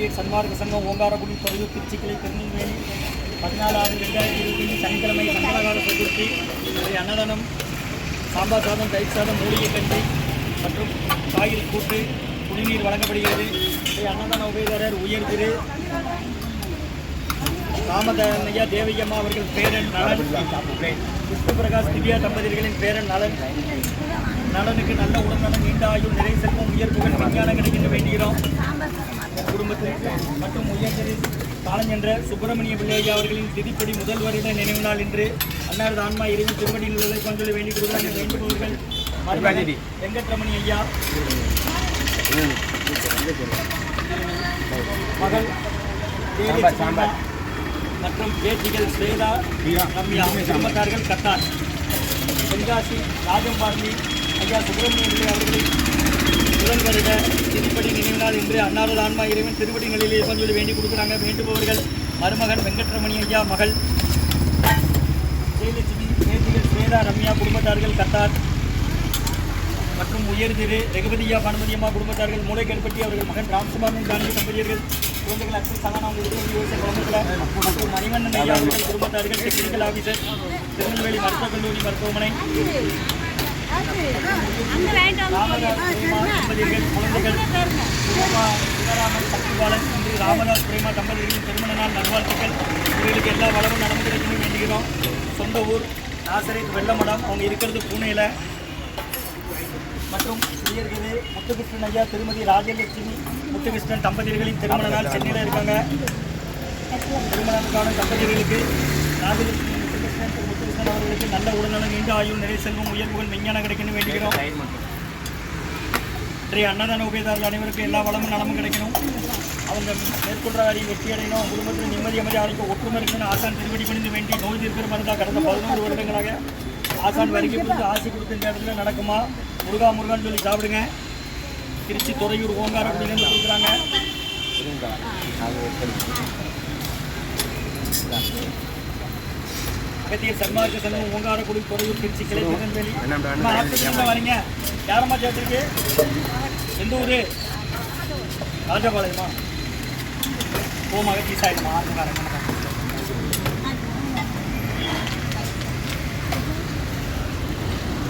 அகத்தியர் சன்மார்க்க சங்கம் ஓங்காரக்குடி தொழில் திருச்சிக்கிளை திருநெல்வேலி 14/6/2020 சனிக்கிழமை சங்கடகால சதுர்த்தி அன்னதானம் சாம்பார் சாதம், தயிர் சாதம், மூலிகை கஞ்சி மற்றும் காய்கறி கூட்டு குடிநீர் வழங்கப்படுகிறது. அன்னதான உபயதாரர் உயர் திரு ராமதனையா தேவியம்மா அவர்கள் பேரன் நலன், விஷ்ணு பிரகாஷ் திவ்யா தம்பதிகளின் பேரன் நலன், நலனுக்கு நல்ல உடல்நலம், நீண்ட ஆயுள், நிறை செல்வம், உயர் புகழ், விஞ்ஞானம் கிடைக்கின்ற வேண்டுகிறோம். குடும்பத்திற்கு மற்றும் உயர்திரு காலஞ்சென்ற சுப்பிரமணிய பிள்ளையா அவர்களின் திதிப்படி முதல் வருட நினைவு நாள் இன்று அன்னாரது ஆன்மா இறைவன் திருவடி நிலை கொண்டு வேண்டிக் கொடுக்கிறார்கள். வேண்டுபவர்கள் மருமகன் வெங்கட்ரமணி ஐயா, மகள் மற்றும் பேட்டிகள் ஸ்வேதா ரம்யா குடும்பத்தார்கள் கத்தார், தென்காசி ராஜம்பாரதி ஐயா சுப்பிரமணிய பிள்ளை அவர்களின் முதல் வருட திதிப்படி நினைவு நாள் இன்று அன்னாரது ஆன்மா இறைவன் திருவடி நிலையிலே சொல்லி வேண்டி கொடுக்குறாங்க. வேண்டுபவர்கள் மருமகன் வெங்கட்ரமணி ஐயா, மகள் ஜெயலட்சுமி, பேட்டிகள் ஸ்வேதா ரம்யா குடும்பத்தார்கள் கத்தார் மற்றும் உயர் திரு ரகுபதியா பானுமதியம்மா குடும்பத்தார்கள் மூளைக்கருப்பட்டி அவர்கள் மகன் ராம்குமாரன் காந்தி தம்பதியர்கள் குழந்தைகள் அக்ஷய் சகானா குடும்பத்தில் மற்றும் மணிவண்ணன் ஐயா அவர்கள் குடும்பத்தார்கள் டெக்னிக்கல் ஆஃபீஸர் திருநெல்வேலி மருத்துவக் கல்லூரி மருத்துவமனை தம்பதியர்கள் குழந்தைகள் சிவராமன் சக்திபாலன் இன்று ராமதாஸ் பிரேமா தம்பதிகளின் திருமண நாள் நல்வாழ்த்துக்கள். இவர்களுக்கு எல்லா வளமும் நடந்து கிடைக்கணும் வேண்டுகிறோம். சொந்த ஊர் நாசரேத் வெள்ளமடம், அவங்க இருக்கிறது பூனேல. மற்றும் உயர்கிறது முத்துகிருஷ்ணன் ஐயா திருமதி ராஜலட்சுமி முத்துகிருஷ்ணன் தம்பதிகளின் திருமண நாள் சென்னையில் இருக்காங்க. திருமணத்துக்கான தம்பதிகளுக்கு ராஜலட்சுமி முத்துகிருஷ்ணன் அவர்களுக்கு நல்ல உடல்நலம், நீண்ட ஆயுள், நிறை செல்வம், உயர் புகழ், விஞ்ஞானம் கிடைக்கணும் வேண்டுகிறோம். இன்றைய அன்னதான உபயதாரர்கள் அனைவருக்கும் எல்லா வளமும் நலமும் கிடைக்கணும். அவங்க மேற்கொள்ற காரியம் வெற்றி அடையணும். குடும்பத்தில் நிம்மதி அமைதி ஒற்றுமை இருக்கணும். ஆசான் திருவடி பணிந்து வேண்டி நோய் தீர்க்கிற மருந்தாக கடந்த 11 வருடங்களாக ஆசான் வரிக்கை கொடுத்து ஆசி கொடுத்த இந்த இடத்துல நடக்குமா. முருகான்னு சொல்லி சாப்பிடுங்க. திருச்சி துறையூர் ஓங்காரக்குடியிலேருந்து கொடுக்குறாங்க. அகத்தியர் சன்மார்க்க சங்கம் ஓங்காரக்குடி துறையூர் திருச்சி கிளை திருநெல்வேலி. ஆஸ்பத்திரியில் வரீங்க, யாரம்மா சேர்த்துருக்கு? எந்த ஊர்? ராஜபாளையமா? ஓம் அகத்தீஸ் ஆகிடுமா? ஆற்றுக்காரங்க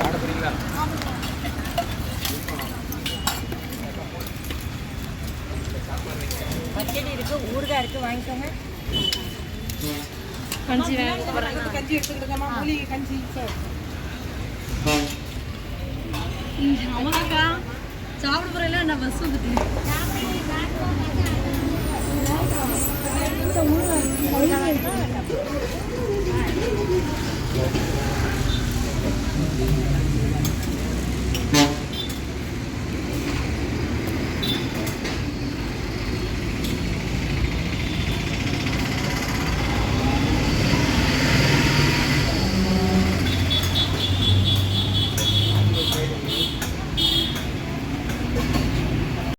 ஆடப்படுறீங்களா? பச்சடி இருக்கு, ஊறுகாய் இருக்கு, வாங்கிக்கோங்க. கஞ்சி கஞ்சி எடுத்துக்கிட்டுங்கம்மா, மூலிகை கஞ்சி. அவ்வளோக்கா சாப்பிட போகிறேன். நான் பஸ் ஊற்றி